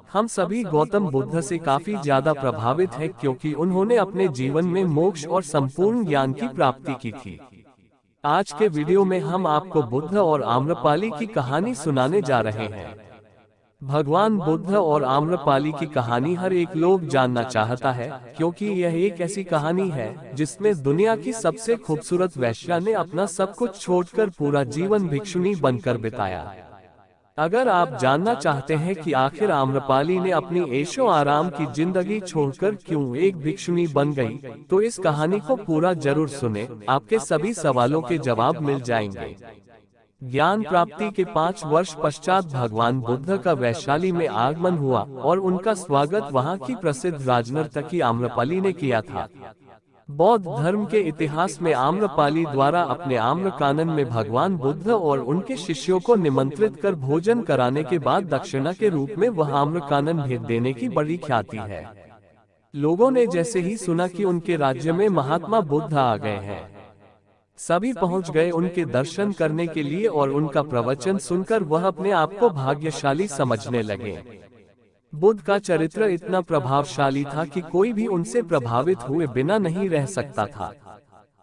हम सभी गौतम बुद्ध से काफी ज्यादा प्रभावित हैं क्योंकि उन्होंने अपने जीवन में मोक्ष और संपूर्ण ज्ञान की प्राप्ति की थी। आज के वीडियो में हम आपको बुद्ध और आम्रपाली की कहानी सुनाने जा रहे हैं। भगवान बुद्ध और आम्रपाली की कहानी हर एक लोग जानना चाहता है, क्योंकि यह एक ऐसी कहानी है जिसमें दुनिया की सबसे खूबसूरत वेश्या ने अपना सब कुछ छोड़कर पूरा जीवन भिक्षुणी बनकर बिताया। अगर आप जानना चाहते हैं कि आखिर आम्रपाली ने अपनी ऐशो आराम की जिंदगी छोड़कर क्यों एक भिक्षुणी बन गई, तो इस कहानी को पूरा जरूर सुने, आपके सभी सवालों के जवाब मिल जाएंगे। ज्ञान प्राप्ति के 5 वर्ष पश्चात भगवान बुद्ध का वैशाली में आगमन हुआ और उनका स्वागत वहां की प्रसिद्ध राजनर्तकी आम्रपाली ने किया था। बौद्ध धर्म के इतिहास में आम्रपाली द्वारा अपने आम्रकानन में भगवान बुद्ध और उनके शिष्यों को निमंत्रित कर भोजन कराने के बाद दक्षिणा के रूप में वह आम्रकानन भेंट देने की बड़ी ख्याति है। लोगों ने जैसे ही सुना कि उनके राज्य में महात्मा बुद्ध आ गए हैं, सभी पहुंच गए उनके दर्शन करने के लिए और उनका प्रवचन सुनकर वह अपने आप को भाग्यशाली समझने लगे। बुद्ध का चरित्र इतना प्रभावशाली था कि कोई भी उनसे प्रभावित हुए बिना नहीं रह सकता था।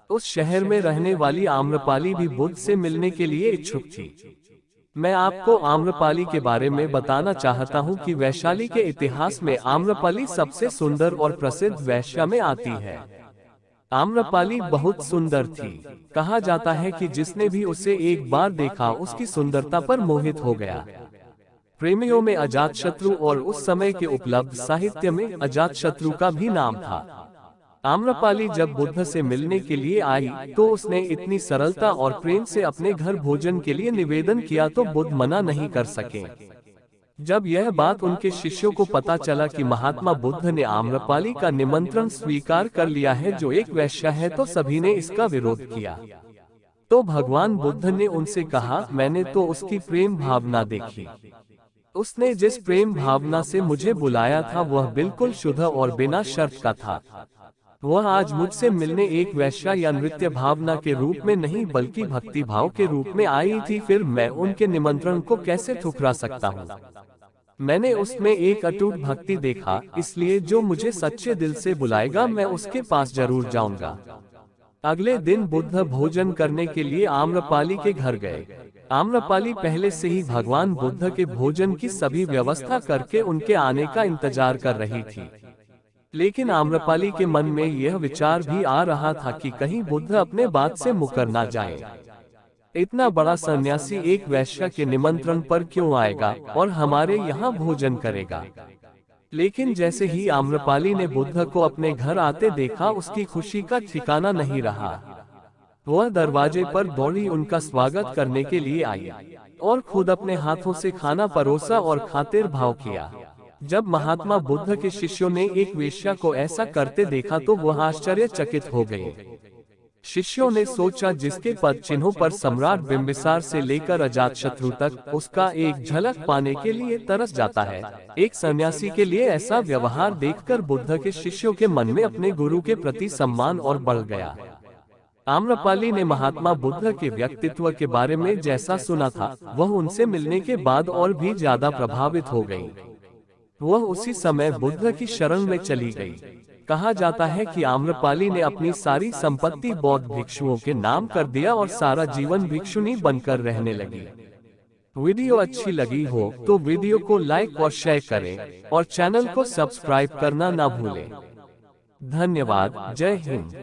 उस शहर में रहने वाली आम्रपाली भी बुद्ध से मिलने के लिए इच्छुक थी। मैं आपको आम्रपाली के बारे में बताना चाहता हूं कि वैशाली के इतिहास में आम्रपाली सबसे सुंदर और प्रसिद्ध वेश्या में आती है। आम्रपाली बहुत सुंदर थी। कहा जाता है कि जिसने भी उसे एक बार देखा उसकी सुंदरता पर मोहित हो गया। प्रेमियों में अजातशत्रु और उस समय के उपलब्ध साहित्य में अजातशत्रु का भी नाम था। आम्रपाली जब बुद्ध से मिलने के लिए आई तो उसने इतनी सरलता और प्रेम से अपने घर भोजन के लिए निवेदन किया तो बुद्ध मना नहीं कर सके। जब यह बात उनके शिष्यों को पता चला कि महात्मा बुद्ध ने आम्रपाली का निमंत्रण स्वीकार कर लिया है जो एक वेश्या है, तो सभी ने इसका विरोध किया। तो भगवान बुद्ध ने उनसे कहा, मैंने तो उसकी प्रेम भावना देखी। उसने जिस प्रेम भावना से मुझे बुलाया था वह बिल्कुल शुद्ध और बिना शर्त का था। वह आज मुझसे मिलने एक वेश्या या नृत्य भावना के रूप में नहीं बल्कि भक्ति भाव के रूप में आई थी। फिर मैं उनके निमंत्रण को कैसे ठुकरा सकता हूँ। मैंने उसमें एक अटूट भक्ति देखा, इसलिए जो मुझे सच्चे दिल से बुलाएगा मैं उसके पास जरूर जाऊंगा। अगले दिन बुद्ध भोजन करने के लिए आम्रपाली के घर गए। आम्रपाली पहले से ही भगवान बुद्ध के भोजन की सभी व्यवस्था करके उनके आने का इंतजार कर रही थी। लेकिन आम्रपाली के मन में यह विचार भी आ रहा था कि कहीं बुद्ध अपने बात से मुकर ना जाए। इतना बड़ा सन्यासी एक वेश्या के निमंत्रण पर क्यों आएगा और हमारे यहाँ भोजन करेगा। लेकिन जैसे ही आम्रपाली ने बुद्ध को अपने घर आते देखा, उसकी खुशी का ठिकाना नहीं रहा। वह दरवाजे पर दौड़ी उनका स्वागत करने के लिए आई और खुद अपने हाथों से खाना परोसा और खातिर भाव किया। जब महात्मा बुद्ध के शिष्यों ने एक वेश्या को ऐसा करते देखा तो वह आश्चर्यचकित हो गए। शिष्यों ने सोचा, जिसके पद चिन्हों पर सम्राट बिंबिसार से लेकर अजातशत्रु तक उसका एक झलक पाने के लिए तरस जाता है, एक सन्यासी के लिए ऐसा व्यवहार देखकर बुद्ध के शिष्यों के मन में अपने गुरु के प्रति सम्मान और बढ़ गया। आम्रपाली ने महात्मा बुद्ध के व्यक्तित्व के बारे में जैसा सुना था, वह उनसे मिलने के बाद और भी ज्यादा प्रभावित हो गई। वह उसी समय बुद्ध की शरण में चली गई। कहा जाता है कि आम्रपाली ने अपनी सारी संपत्ति बौद्ध भिक्षुओं के नाम कर दिया और सारा जीवन भिक्षुणी बनकर रहने लगी। वीडियो अच्छी लगी हो तो वीडियो को लाइक और शेयर करें और चैनल को सब्सक्राइब करना ना भूलें। धन्यवाद। जय हिंद।